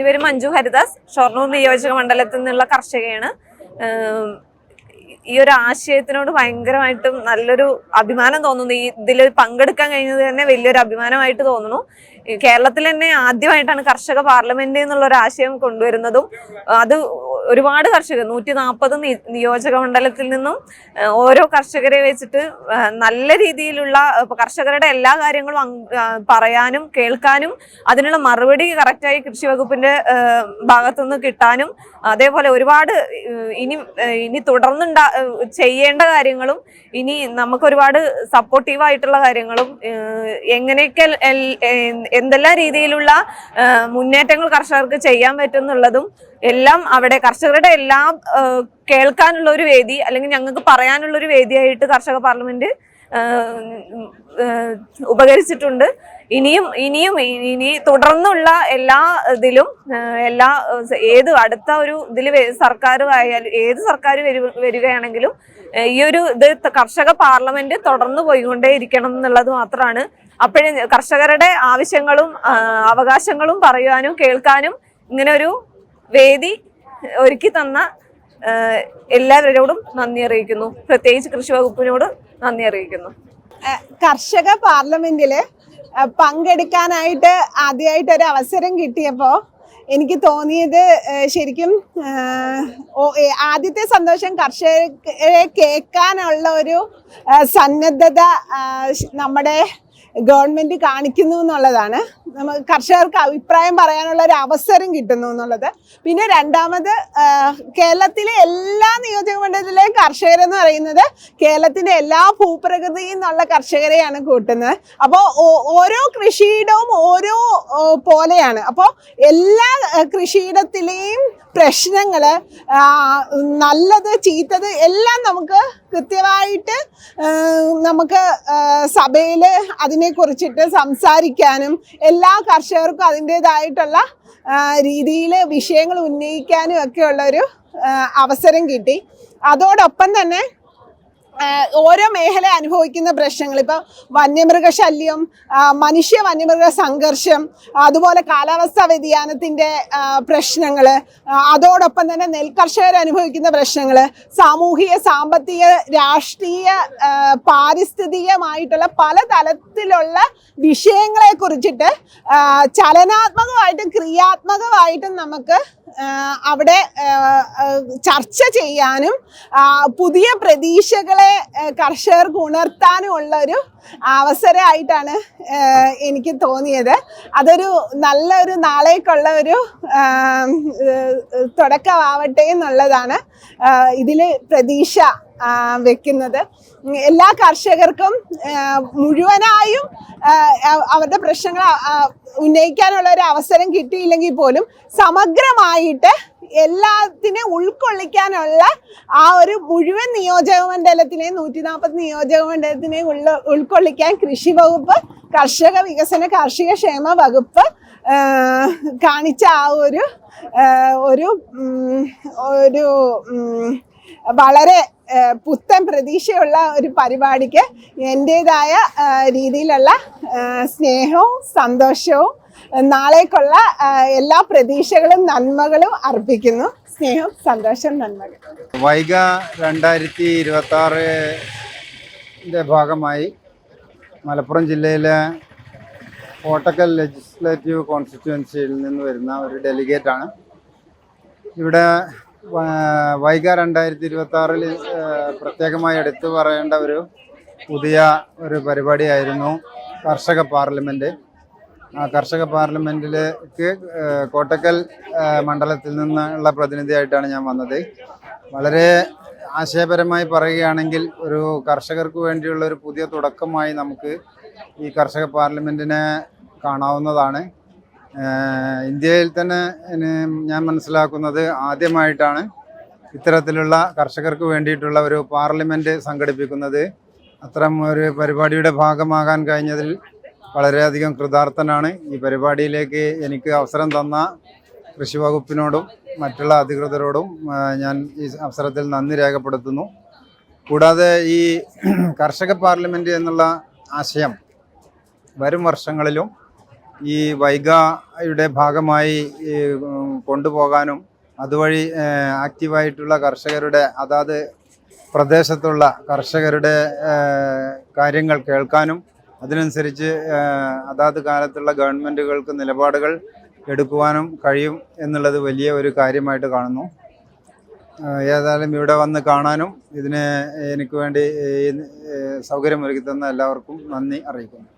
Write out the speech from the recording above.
എൻ്റെ പേര് മഞ്ജു ഹരിദാസ്. ഷൊർണൂർ നിയോജക മണ്ഡലത്തിൽ നിന്നുള്ള കർഷകയാണ്. ഈ ഒരു ആശയത്തിനോട് ഭയങ്കരമായിട്ടും നല്ലൊരു അഭിമാനം തോന്നുന്നു. ഇതിൽ പങ്കെടുക്കാൻ കഴിഞ്ഞത് തന്നെ വലിയൊരു അഭിമാനമായിട്ട് തോന്നുന്നു. കേരളത്തിൽ തന്നെ ആദ്യമായിട്ടാണ് കർഷക പാർലമെന്റ് എന്നുള്ള ഒരു ആശയം കൊണ്ടുവരുന്നതും. അത് ഒരുപാട് കർഷകർ 140 നിയോജക മണ്ഡലത്തിൽ നിന്നും ഓരോ കർഷകരെ വെച്ചിട്ട് നല്ല രീതിയിലുള്ള കർഷകരുടെ എല്ലാ കാര്യങ്ങളും പറയാനും കേൾക്കാനും അതിനുള്ള മറുപടി കറക്റ്റായി കൃഷി വകുപ്പിന്റെ ഭാഗത്തുനിന്ന് കിട്ടാനും, അതേപോലെ ഒരുപാട് ഇനി തുടർന്ന് ചെയ്യേണ്ട കാര്യങ്ങളും ഇനി നമുക്ക് ഒരുപാട് സപ്പോർട്ടീവായിട്ടുള്ള കാര്യങ്ങളും എങ്ങനെയൊക്കെ എന്തെല്ലാം രീതിയിലുള്ള മുന്നേറ്റങ്ങൾ കർഷകർക്ക് ചെയ്യാൻ പറ്റുന്നുള്ളതും എല്ലാം അവിടെ കർഷകരുടെ എല്ലാം കേൾക്കാനുള്ള ഒരു വേദി, അല്ലെങ്കിൽ ഞങ്ങൾക്ക് പറയാനുള്ള ഒരു വേദിയായിട്ട് കർഷക പാർലമെന്റ് ഉപകരിച്ചിട്ടുണ്ട്. ഇനി തുടർന്നുള്ള എല്ലാ ഇതിലും അടുത്ത ഒരു ഇതിൽ സർക്കാർ ആയാലും ഏത് സർക്കാർ വരികയാണെങ്കിലും ഈ ഒരു ഇത് കർഷക പാർലമെന്റ് തുടർന്ന് പോയിക്കൊണ്ടേ ഇരിക്കണം എന്നുള്ളത് മാത്രമാണ്. അപ്പോഴേ കർഷകരുടെ ആവശ്യങ്ങളും അവകാശങ്ങളും പറയുവാനും കേൾക്കാനും ഇങ്ങനെ ഒരു വേദി ഒരുക്കി തന്ന എല്ലാവരോടും നന്ദി അറിയിക്കുന്നു. പ്രത്യേകിച്ച് കൃഷി വകുപ്പിനോട് നന്ദി അറിയിക്കുന്നു. കർഷക പാർലമെന്റില് പങ്കെടുക്കാനായിട്ട് ആദ്യമായിട്ട് ഒരു അവസരം കിട്ടിയപ്പോൾ എനിക്ക് തോന്നിയത് ശരിക്കും ആദ്യത്തെ സന്തോഷം കർഷകരെ കേൾക്കാനുള്ള ഒരു സന്നദ്ധത നമ്മുടെ ഗവൺമെന്റ് കാണിക്കുന്നു എന്നുള്ളതാണ്. നമുക്ക് കർഷകർക്ക് അഭിപ്രായം പറയാനുള്ള ഒരു അവസരം കിട്ടുന്നു എന്നുള്ളത്. പിന്നെ രണ്ടാമത് കേരളത്തിലെ എല്ലാ നിയോജക മണ്ഡലത്തിലെയും കർഷകരെന്ന് പറയുന്നത് കേരളത്തിന്റെ എല്ലാ ഭൂപ്രകൃതിയിൽ നിന്നുള്ള കർഷകരെയാണ് കൂട്ടുന്നത്. അപ്പോൾ ഓരോ കൃഷിയിടവും ഓരോ പോലെയാണ്. അപ്പോൾ എല്ലാ കൃഷിയിടത്തിലെയും പ്രശ്നങ്ങള് നല്ലത് ചീത്തത് എല്ലാം നമുക്ക് കൃത്യമായിട്ട് നമുക്ക് സഭയിൽ അതിനെക്കുറിച്ചിട്ട് സംസാരിക്കാനും എല്ലാ കർഷകർക്കും അതിൻ്റെതായിട്ടുള്ള രീതിയിൽ വിഷയങ്ങൾ ഉന്നയിക്കാനും ഒക്കെയുള്ള ഒരു അവസരം കിട്ടി. അതോടൊപ്പം തന്നെ ഓരോ മേഖല അനുഭവിക്കുന്ന പ്രശ്നങ്ങൾ, ഇപ്പം വന്യമൃഗശല്യം, മനുഷ്യ വന്യമൃഗ സംഘർഷം, അതുപോലെ കാലാവസ്ഥാ വ്യതിയാനത്തിൻ്റെ പ്രശ്നങ്ങൾ, അതോടൊപ്പം തന്നെ നെൽകർഷകർ അനുഭവിക്കുന്ന പ്രശ്നങ്ങൾ, സാമൂഹിക സാമ്പത്തിക രാഷ്ട്രീയ പാരിസ്ഥിതികമായിട്ടുള്ള പല തലത്തിലുള്ള വിഷയങ്ങളെ കുറിച്ചിട്ട് ചലനാത്മകമായിട്ടും ക്രിയാത്മകമായിട്ടും നമുക്ക് അവിടെ ചർച്ച ചെയ്യാനും പുതിയ പ്രതീക്ഷകളെ കർഷകർക്ക് ഉണർത്താനും ഉള്ള ഒരു അവസരമായിട്ടാണ് എനിക്ക് തോന്നിയത്. അതൊരു നല്ലൊരു നാളേക്കുള്ള ഒരു തുടക്കമാവട്ടെ എന്നുള്ളതാണ് ഇതിൽ പ്രതീക്ഷ വെക്കുന്നത്. എല്ലാ കർഷകർക്കും മുഴുവനായും അവരുടെ പ്രശ്നങ്ങൾ ഉന്നയിക്കാനുള്ള ഒരു അവസരം കിട്ടിയില്ലെങ്കിൽ പോലും സമഗ്രമായിട്ട് എല്ലാത്തിനെയും ഉൾക്കൊള്ളിക്കാനുള്ള ആ ഒരു മുഴുവൻ നിയോജക മണ്ഡലത്തിനെയും 140 നിയോജക മണ്ഡലത്തിനെയും ഉൾക്കൊള്ളിക്കാൻ കൃഷി വകുപ്പ്, കർഷക വികസന കാർഷിക ക്ഷേമ വകുപ്പ് കാണിച്ച ആ ഒരു വളരെ പുത്തൻ പ്രതീക്ഷയുള്ള ഒരു പരിപാടിക്ക് എൻ്റേതായ രീതിയിലുള്ള സ്നേഹവും സന്തോഷവും നാളേക്കുള്ള എല്ലാ പ്രതീക്ഷകളും നന്മകളും അർപ്പിക്കുന്നു. സ്നേഹം, സന്തോഷം, നന്മകൾ. വൈഗ 2026 ഭാഗമായി മലപ്പുറം ജില്ലയിലെ കോട്ടക്കൽ ലെജിസ്ലേറ്റീവ് കോൺസ്റ്റിറ്റ്യുവൻസിയിൽ നിന്ന് വരുന്ന ഒരു ഡെലിഗേറ്റാണ്. ഇവിടെ വൈഗ 2026 പ്രത്യേകമായി എടുത്തു പറയേണ്ട ഒരു പുതിയ ഒരു പരിപാടിയായിരുന്നു കർഷക പാർലമെൻറ്റ്. ആ കർഷക പാർലമെൻറ്റിലേക്ക് കോട്ടക്കൽ മണ്ഡലത്തിൽ നിന്നുള്ള പ്രതിനിധിയായിട്ടാണ് ഞാൻ വന്നത്. വളരെ ആശയപരമായി പറയുകയാണെങ്കിൽ ഒരു കർഷകർക്ക് വേണ്ടിയുള്ള ഒരു പുതിയ തുടക്കമായി നമുക്ക് ഈ കർഷക പാർലമെൻറ്റിനെ കാണാവുന്നതാണ്. ഇന്ത്യയിൽ തന്നെ ഞാൻ മനസ്സിലാക്കുന്നത് ആദ്യമായിട്ടാണ് ഇത്തരത്തിലുള്ള കർഷകർക്ക് വേണ്ടിയിട്ടുള്ള ഒരു പാർലമെൻറ്റ് സംഘടിപ്പിക്കുന്നത്. അത്തരം ഒരു പരിപാടിയുടെ ഭാഗമാകാൻ കഴിഞ്ഞതിൽ വളരെയധികം കൃതാർത്ഥനാണ്. ഈ പരിപാടിയിലേക്ക് എനിക്ക് അവസരം തന്ന കൃഷി വകുപ്പിനോടും മറ്റുള്ള അധികൃതരോടും ഞാൻ ഈ അവസരത്തിൽ നന്ദി രേഖപ്പെടുത്തുന്നു. കൂടാതെ ഈ കർഷക പാർലമെൻറ്റ് എന്നുള്ള ആശയം വരും വർഷങ്ങളിലും ഈ വൈഗയുടെ ഭാഗമായി കൊണ്ടുപോകാനും അതുവഴി ആക്റ്റീവായിട്ടുള്ള കർഷകരുടെ അതാത് പ്രദേശത്തുള്ള കർഷകരുടെ കാര്യങ്ങൾ കേൾക്കാനും അതിനനുസരിച്ച് അതാത് കാലത്തുള്ള ഗവൺമെൻറ്റുകൾക്ക് നിലപാടുകൾ എടുക്കുവാനും കഴിയും എന്നുള്ളത് വലിയ ഒരു കാര്യമായിട്ട് കാണുന്നു. ഏതായാലും ഇവിടെ വന്ന് കാണാനും ഇതിന് എനിക്ക് വേണ്ടി സൗകര്യമൊരുക്കി തന്ന എല്ലാവർക്കും നന്ദി അറിയിക്കുന്നു.